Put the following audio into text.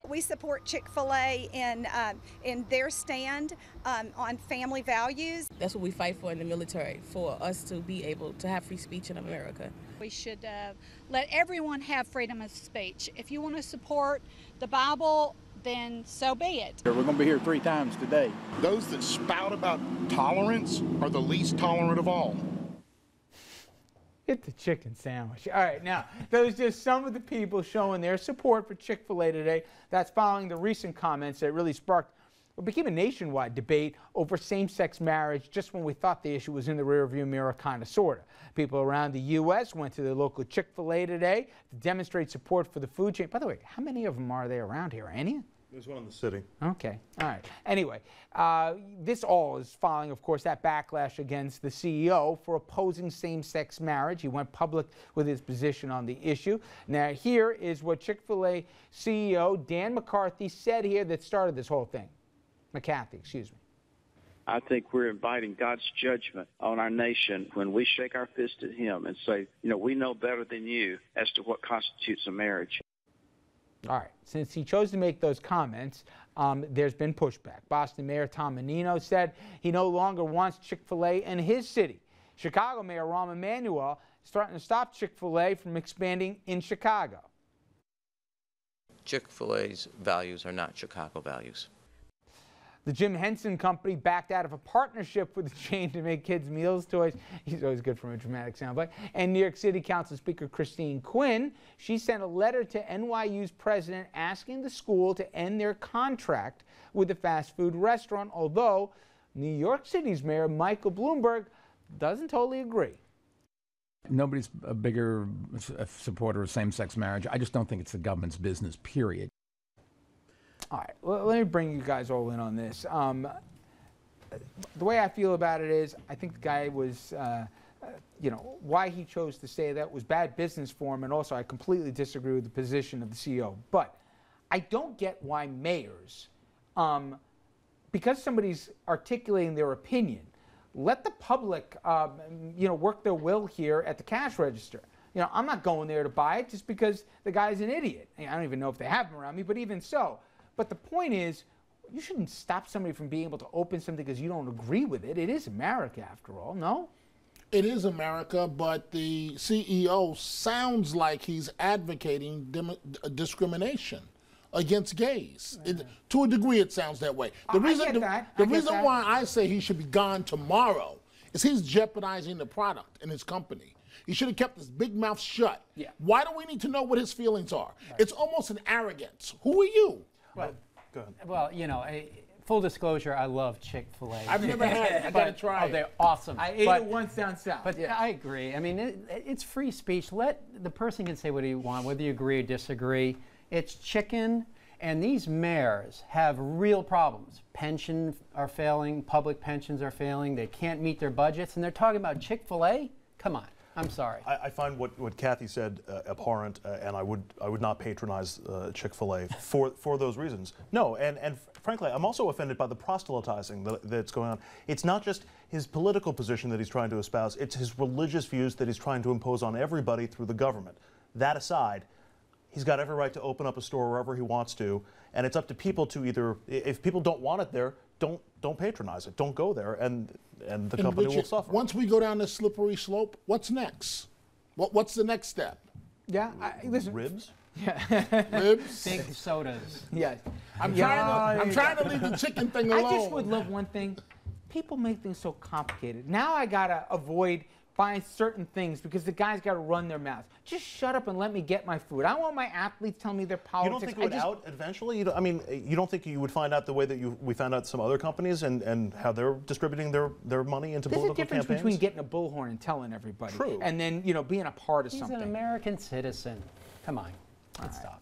We support Chick-Fil-A in their stand on family values. That's what we fight for in the military, for us to be able to have free speech in America. We should let everyone have freedom of speech. If you want to support the Bible, then so be it. We're going to be here 3 times today. Those that spout about tolerance are the least tolerant of all. Get the chicken sandwich. All right, now, those are just some of the people showing their support for Chick-fil-A today. That's following the recent comments that really sparked what became a nationwide debate over same-sex marriage just when we thought the issue was in the rearview mirror, kind of, sort of. People around the U.S. went to the local Chick-fil-A today to demonstrate support for the food chain. By the way, how many of them are there around here? Any? There's one in the city. Okay, all right. Anyway, this all is following, of course, that backlash against the CEO for opposing same-sex marriage. He went public with his position on the issue. Now, here is what Chick-fil-A CEO Dan McCarthy said here that started this whole thing. McCarthy, excuse me. I think we're inviting God's judgment on our nation when we shake our fist at him and say, you know, we know better than you as to what constitutes a marriage. All right. Since he chose to make those comments, there's been pushback. Boston Mayor Tom Menino said he no longer wants Chick-fil-A in his city. Chicago Mayor Rahm Emanuel is threatening to stop Chick-fil-A from expanding in Chicago. Chick-fil-A's values are not Chicago values. The Jim Henson Company backed out of a partnership with the chain to make kids' meals toys. He's always good from a dramatic soundbite. And New York City Council Speaker Christine Quinn, she sent a letter to NYU's president asking the school to end their contract with the fast food restaurant, although New York City's Mayor Michael Bloomberg doesn't totally agree. Nobody's a bigger supporter of same-sex marriage. I just don't think it's the government's business, period. All right, well, let me bring you guys all in on this. The way I feel about it is I think the guy was, you know, why he chose to say that was bad business for him, and also I completely disagree with the position of the CEO. But I don't get why mayors, because somebody's articulating their opinion, let the public, you know, work their will here at the cash register. You know, I'm not going there to buy it just because the guy's an idiot. I don't even know if they have him around me, but even so. But the point is, you shouldn't stop somebody from being able to open something because you don't agree with it. It is America, after all, no? It is America, but the CEO sounds like he's advocating discrimination against gays. To a degree, it sounds that way. The reason why I say he should be gone tomorrow is he's jeopardizing the product in his company. He should have kept his big mouth shut. Yeah. Why do we need to know what his feelings are? Right. It's almost an arrogance. Who are you? Well, go ahead. Well, you know, full disclosure, I love Chick-fil-A. I've never had it. I got to try it. Oh, they're awesome. I ate it once down south. But yeah. I agree. I mean, it's free speech. Let the person can say what he wants, whether you agree or disagree. It's chicken, and these mayors have real problems. Pensions are failing. Public pensions are failing. They can't meet their budgets, and they're talking about Chick-fil-A? Come on. I'm sorry. I find what Kathy said abhorrent, and I would not patronize Chick-fil-A for those reasons. No, and frankly, I'm also offended by the proselytizing that's going on. It's not just his political position that he's trying to espouse, it's his religious views that he's trying to impose on everybody through the government. That aside, he's got every right to open up a store wherever he wants to, and it's up to people to either, if people don't want it there, don't patronize it. Don't go there, and the company will suffer. Once we go down this slippery slope, what's next? What's the next step? Yeah, listen. Ribs? Yeah. Ribs? Big sodas. Yes. I'm trying to leave the chicken thing alone. I just would love one thing. People make things so complicated. Now I got to avoid buying certain things because the guy's got to run their mouth. Just shut up and let me get my food. I want my athletes telling me their politics. You don't think it would out eventually? I mean, you don't think you would find out the way that we found out some other companies and how they're distributing their money into political campaigns? There's a difference between getting a bullhorn and telling everybody. True. And then, you know, being a part of something. He's an American citizen. Come on. Let's stop.